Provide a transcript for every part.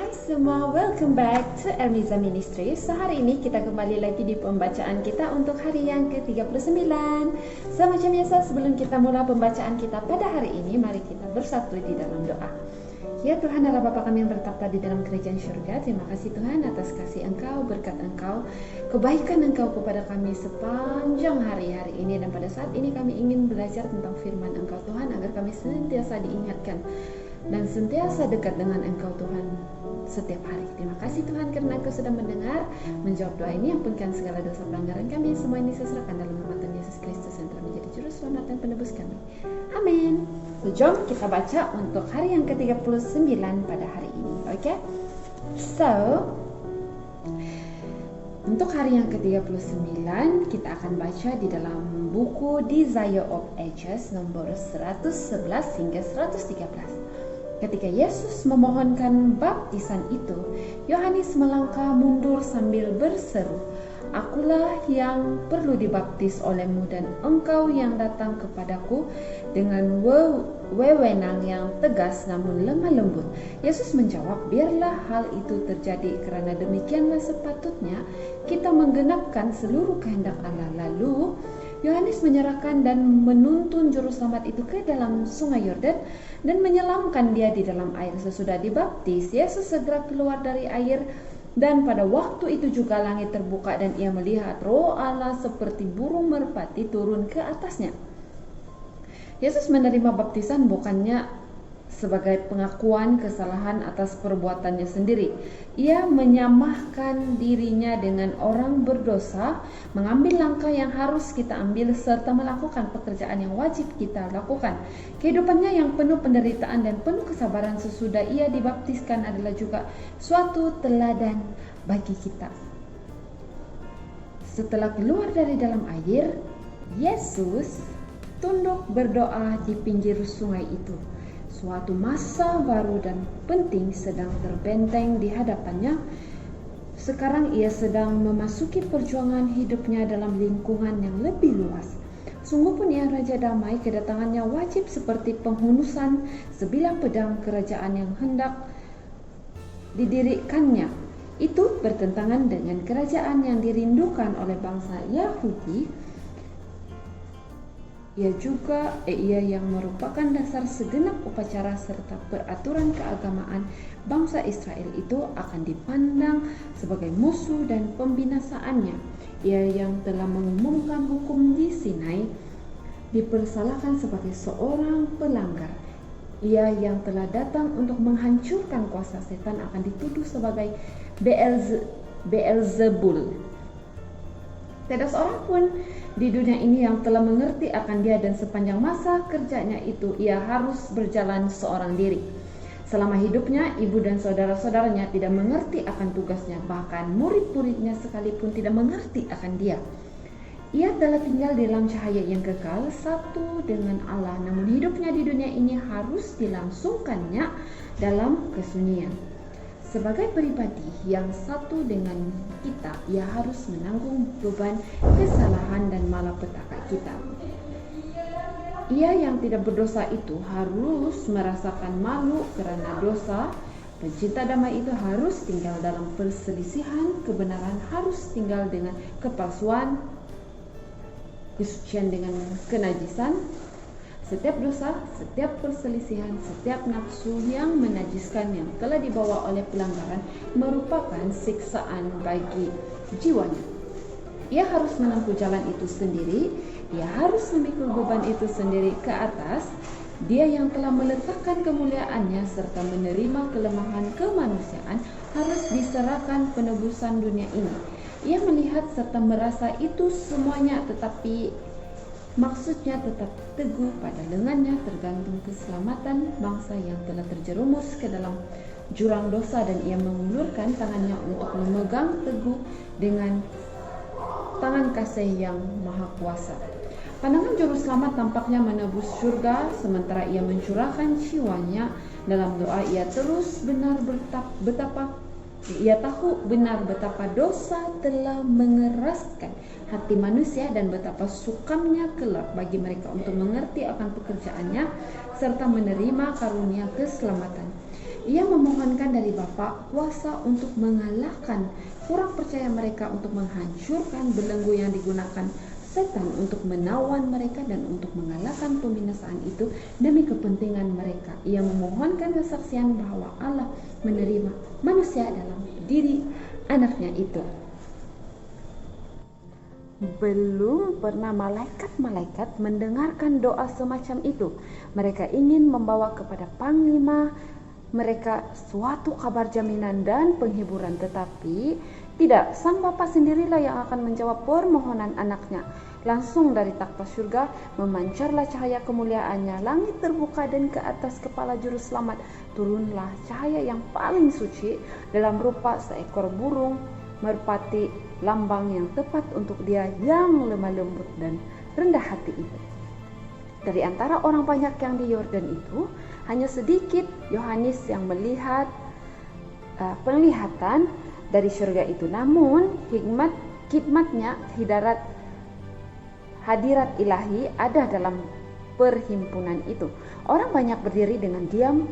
Hai semua, welcome back to Ermiza Ministry. So hari ini kita kembali lagi di pembacaan kita untuk hari yang ke-39. So macam biasa, sebelum kita mula pembacaan kita pada hari ini, mari kita bersatu di dalam doa. Ya Tuhan Allah Bapa kami yang bertapa di dalam kerajaan syurga, terima kasih Tuhan atas kasih Engkau, berkat Engkau, kebaikan Engkau kepada kami sepanjang hari-hari ini. Dan pada saat ini kami ingin belajar tentang firman Engkau Tuhan, agar kami senantiasa diingatkan dan sentiasa dekat dengan Engkau Tuhan setiap hari. Terima kasih Tuhan karena Engkau sudah mendengar, menjawab doa ini, ampunkan segala dosa pelanggaran kami. Semua ini saya serahkan dalam nama Tuhan Yesus Kristus yang telah menjadi juru selamat dan penebus kami. Amin. So, jom kita baca untuk hari yang ke-39 pada hari ini. Okay? So, untuk hari yang ke-39 kita akan baca di dalam buku Desire of Ages nomor 111 hingga 113. Ketika Yesus memohonkan baptisan itu, Yohanes melangkah mundur sambil berseru, "Akulah yang perlu dibaptis olehmu dan engkau yang datang kepadaku dengan wewenang yang tegas namun lemah lembut." Yesus menjawab, "Biarlah hal itu terjadi karena demikianlah sepatutnya kita menggenapkan seluruh kehendak Allah." Lalu Yohanes menyerahkan dan menuntun juru selamat itu ke dalam sungai Yordan dan menyelamkan dia di dalam air. Sesudah dibaptis, Yesus segera keluar dari air, dan pada waktu itu juga langit terbuka dan ia melihat Roh Allah seperti burung merpati turun ke atasnya. Yesus menerima baptisan bukannya sebagai pengakuan kesalahan atas perbuatannya sendiri. Ia menyamahkan dirinya dengan orang berdosa, mengambil langkah yang harus kita ambil, serta melakukan pekerjaan yang wajib kita lakukan. Kehidupannya yang penuh penderitaan dan penuh kesabaran sesudah ia dibaptiskan adalah juga suatu teladan bagi kita. Setelah keluar dari dalam air, Yesus tunduk berdoa di pinggir sungai itu. Suatu masa baru dan penting sedang terbenteng di hadapannya. Sekarang ia sedang memasuki perjuangan hidupnya dalam lingkungan yang lebih luas. Sungguh pun ia Raja Damai, kedatangannya wajib seperti penghunusan sebilah pedang kerajaan yang hendak didirikannya. Itu bertentangan dengan kerajaan yang dirindukan oleh bangsa Yahudi. Ia yang merupakan dasar segenap upacara serta peraturan keagamaan bangsa Israel itu akan dipandang sebagai musuh dan pembinasaannya. Ia yang telah mengumumkan hukum di Sinai dipersalahkan sebagai seorang pelanggar. Ia yang telah datang untuk menghancurkan kuasa setan akan dituduh sebagai Beelzebul. Tidak seorang pun di dunia ini yang telah mengerti akan dia, dan sepanjang masa kerjanya itu ia harus berjalan seorang diri. Selama hidupnya, ibu dan saudara-saudaranya tidak mengerti akan tugasnya, bahkan murid-muridnya sekalipun tidak mengerti akan dia. Ia telah tinggal dalam cahaya yang kekal, satu dengan Allah, namun hidupnya di dunia ini harus dilangsungkannya dalam kesunyian. Sebagai pribadi yang satu dengan kita, ia harus menanggung beban kesalahan dan malapetaka kita. Ia yang tidak berdosa itu harus merasakan malu karena dosa. Pencinta damai itu harus tinggal dalam perselisihan, kebenaran harus tinggal dengan kepalsuan, kesucian dengan kenajisan. Setiap dosa, setiap perselisihan, setiap nafsu yang menajiskan yang telah dibawa oleh pelanggaran merupakan siksaan bagi jiwanya. Ia harus menempuh jalan itu sendiri. Dia harus memikul beban itu sendiri ke atas. Dia yang telah meletakkan kemuliaannya serta menerima kelemahan kemanusiaan harus diserahkan penebusan dunia ini. Ia melihat serta merasa itu semuanya, tetapi maksudnya tetap teguh pada lengannya tergantung keselamatan bangsa yang telah terjerumus ke dalam jurang dosa, dan ia mengulurkan tangannya untuk memegang teguh dengan tangan kasih yang maha kuasa. Pandangan juru selamat tampaknya menebus surga, sementara ia mencurahkan jiwanya dalam doa. Ia tahu benar betapa dosa telah mengeraskan hati manusia dan betapa sukamnya kelak bagi mereka untuk mengerti akan pekerjaannya serta menerima karunia keselamatan. Ia memohonkan dari Bapa kuasa untuk mengalahkan kurang percaya mereka, untuk menghancurkan belenggu yang digunakan setan untuk menawan mereka dan untuk mengalahkan pembinasaan itu demi kepentingan mereka. Ia memohonkan kesaksian bahwa Allah menerima manusia dalam diri anaknya itu. Belum pernah malaikat-malaikat mendengarkan doa semacam itu. Mereka ingin membawa kepada panglima mereka suatu kabar jaminan dan penghiburan, tetapi tidak, sang Bapa sendirilah yang akan menjawab permohonan anaknya. Langsung dari takhta surga memancarlah cahaya kemuliaannya. Langit terbuka dan ke atas kepala juru selamat turunlah cahaya yang paling suci dalam rupa seekor burung merpati, lambang yang tepat untuk dia yang lemah lembut dan rendah hati itu. Dari antara orang banyak yang di Yordan itu, hanya sedikit Yohanes yang melihat penglihatan dari surga itu. Namun hikmatnya hadirat ilahi ada dalam perhimpunan itu. Orang banyak berdiri dengan diam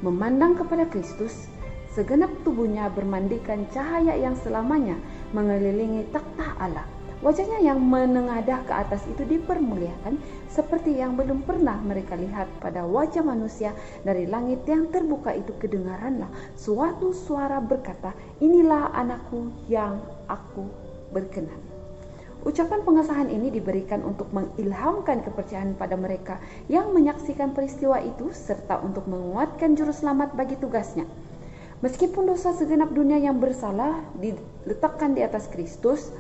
memandang kepada Kristus. Segenap tubuhnya bermandikan cahaya yang selamanya mengelilingi takhta Allah. Wajahnya yang menengadah ke atas itu dipermuliakan seperti yang belum pernah mereka lihat pada wajah manusia. Dari langit yang terbuka itu kedengaranlah suatu suara berkata, "Inilah anakku yang aku berkenan." Ucapan pengesahan ini diberikan untuk mengilhamkan kepercayaan pada mereka yang menyaksikan peristiwa itu serta untuk menguatkan juru selamat bagi tugasnya. Meskipun dosa segenap dunia yang bersalah diletakkan di atas Kristus,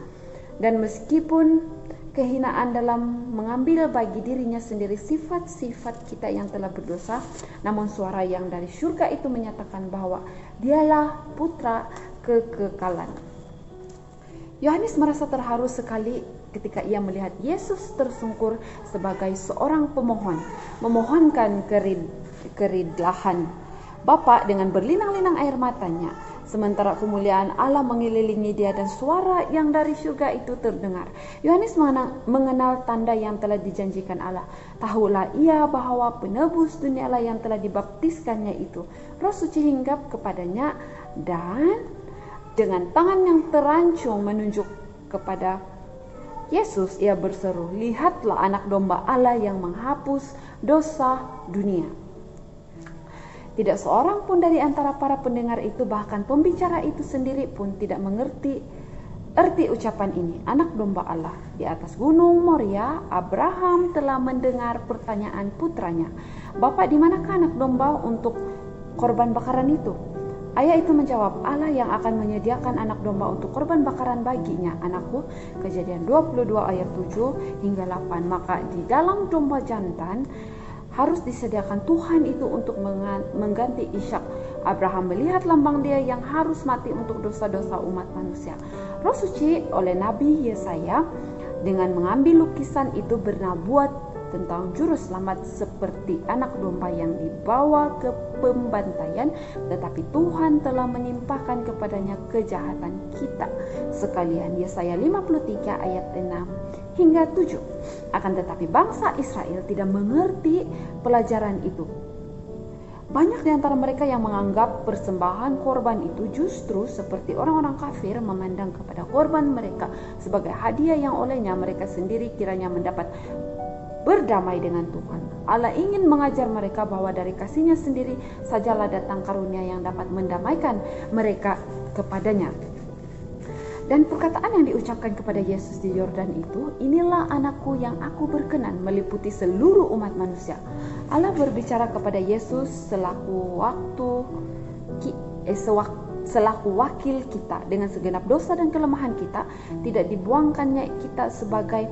dan meskipun kehinaan dalam mengambil bagi dirinya sendiri sifat-sifat kita yang telah berdosa, namun suara yang dari surga itu menyatakan bahwa dialah putra kekekalan. Yohanes merasa terharu sekali ketika ia melihat Yesus tersungkur sebagai seorang pemohon, memohonkan keridlahan Bapa dengan berlinang-linang air matanya. Sementara kemuliaan Allah mengelilingi dia dan suara yang dari surga itu terdengar. Yohanes mengenal tanda yang telah dijanjikan Allah. Tahulah ia bahwa penebus dunialah yang telah dibaptiskannya itu. Roh Suci hinggap kepadanya dan dengan tangan yang terancung menunjuk kepada Yesus, ia berseru, "Lihatlah anak domba Allah yang menghapus dosa dunia." Tidak seorang pun dari antara para pendengar itu, bahkan pembicara itu sendiri pun tidak mengerti arti ucapan ini. Anak domba Allah. Di atas gunung Moria, Abraham telah mendengar pertanyaan putranya, "Bapa, di manakah anak domba untuk korban bakaran itu?" Ayah itu menjawab, "Allah yang akan menyediakan anak domba untuk korban bakaran baginya, anakku." Kejadian 22 ayat 7 hingga 8. Maka di dalam domba jantan harus disediakan Tuhan itu untuk mengganti Ishak. Abraham melihat lambang dia yang harus mati untuk dosa-dosa umat manusia. Roh Suci oleh Nabi Yesaya dengan mengambil lukisan itu bernabuat tentang juru selamat seperti anak domba yang dibawa ke pembantaian, tetapi Tuhan telah menimpakan kepadanya kejahatan kita sekalian. Yesaya 53 ayat 6 hingga 7. Akan tetapi bangsa Israel tidak mengerti pelajaran itu. Banyak di antara mereka yang menganggap persembahan korban itu justru seperti orang-orang kafir memandang kepada korban mereka sebagai hadiah yang olehnya mereka sendiri kiranya mendapat berdamai dengan Tuhan. Allah ingin mengajar mereka bahwa dari kasih-Nya sendiri sajalah datang karunia yang dapat mendamaikan mereka kepadanya. Dan perkataan yang diucapkan kepada Yesus di Yordan itu, "Inilah anakku yang aku berkenan," meliputi seluruh umat manusia. Allah berbicara kepada Yesus selaku wakil kita dengan segenap dosa dan kelemahan kita. Tidak dibuangkannya kita sebagai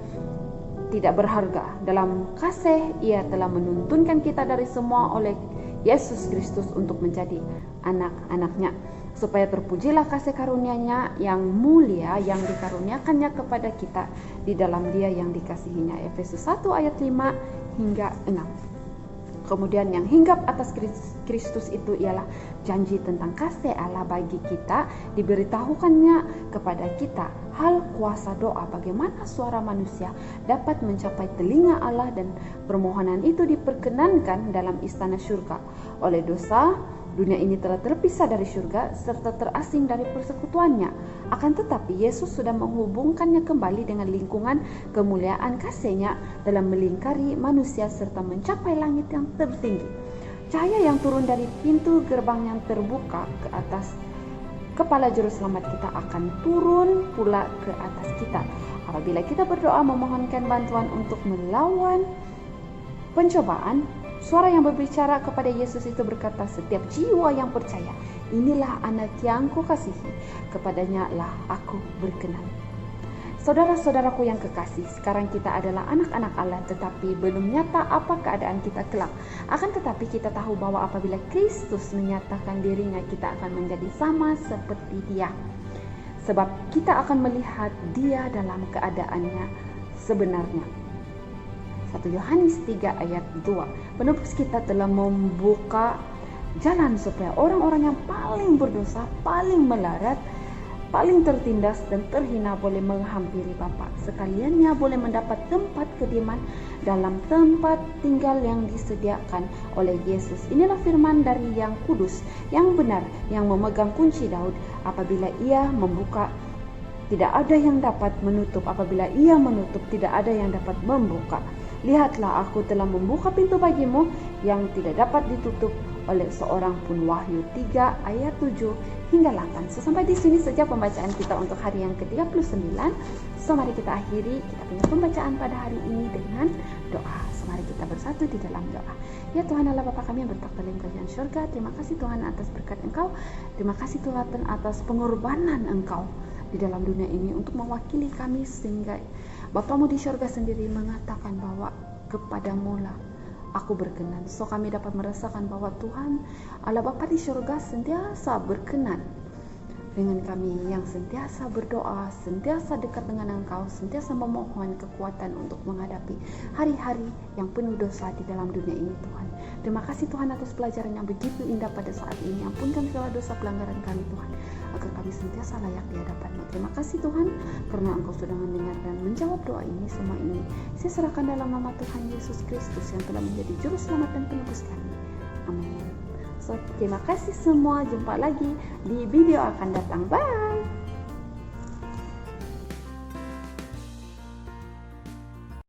tidak berharga. Dalam kasih ia telah menuntunkan kita dari semua oleh Yesus Kristus untuk menjadi anak-anaknya, supaya terpujilah kasih karunia-Nya yang mulia yang dikaruniakannya kepada kita di dalam Dia yang dikasihinya. Efesus 1 ayat 5 hingga 6. Kemudian yang hinggap atas Kristus itu ialah janji tentang kasih Allah bagi kita. Diberitahukannya kepada kita hal kuasa doa, bagaimana suara manusia dapat mencapai telinga Allah, dan permohonan itu diperkenankan dalam istana surga. Oleh dosa Dunia ini telah terpisah dari surga serta terasing dari persekutuannya. Akan tetapi Yesus sudah menghubungkannya kembali dengan lingkungan kemuliaan kasih-Nya dalam melingkari manusia serta mencapai langit yang tertinggi. Cahaya yang turun dari pintu gerbang yang terbuka ke atas kepala juru selamat kita akan turun pula ke atas kita. Apabila kita berdoa memohonkan bantuan untuk melawan pencobaan, suara yang berbicara kepada Yesus itu berkata, setiap jiwa yang percaya, inilah anak yang kukasihi, kepadanya lah aku berkenan. Saudara-saudaraku yang kekasih, sekarang kita adalah anak-anak Allah, tetapi belum nyata apa keadaan kita kelak. Akan tetapi kita tahu bahwa apabila Kristus menyatakan dirinya, kita akan menjadi sama seperti Dia. Sebab kita akan melihat Dia dalam keadaannya sebenarnya. 1 Yohanes 3 ayat 2. Penebus kita telah membuka jalan supaya orang-orang yang paling berdosa, paling melarat, paling tertindas dan terhina boleh menghampiri Bapa. Sekaliannya boleh mendapat tempat kediaman dalam tempat tinggal yang disediakan oleh Yesus. Inilah firman dari yang kudus, yang benar, yang memegang kunci Daud. Apabila Ia membuka, tidak ada yang dapat menutup. Apabila Ia menutup, tidak ada yang dapat membuka. Lihatlah, aku telah membuka pintu bagimu yang tidak dapat ditutup oleh seorang pun. Wahyu 3 ayat 7 hingga 8. Sampai di sini saja pembacaan kita untuk hari yang ke-39. Mari kita akhiri kita punya pembacaan pada hari ini dengan doa. Mari kita bersatu di dalam doa. Ya Tuhan Allah Bapa kami yang bertakhta dalam kerajaan surga, terima kasih Tuhan atas berkat Engkau. Terima kasih Tuhan atas pengorbanan Engkau di dalam dunia ini untuk mewakili kami, sehingga Bapamu di surga sendiri mengatakan bahwa kepadamu lah aku berkenan. So kami dapat merasakan bahwa Tuhan Allah Bapa di surga sentiasa berkenan dengan kami yang sentiasa berdoa, sentiasa dekat dengan Engkau, sentiasa memohon kekuatan untuk menghadapi hari-hari yang penuh dosa di dalam dunia ini Tuhan. Terima kasih Tuhan atas pelajaran yang begitu indah pada saat ini. Ampunkan segala dosa pelanggaran kami Tuhan, agar kami sentiasa layak di hadapan-Mu. Terima kasih Tuhan karena Engkau sudah mendengar dan menjawab doa ini. Semua ini saya serahkan dalam nama Tuhan Yesus Kristus yang telah menjadi juru selamat dan penebus kami. Amin. So, terima kasih semua. Jumpa lagi di video akan datang. Bye.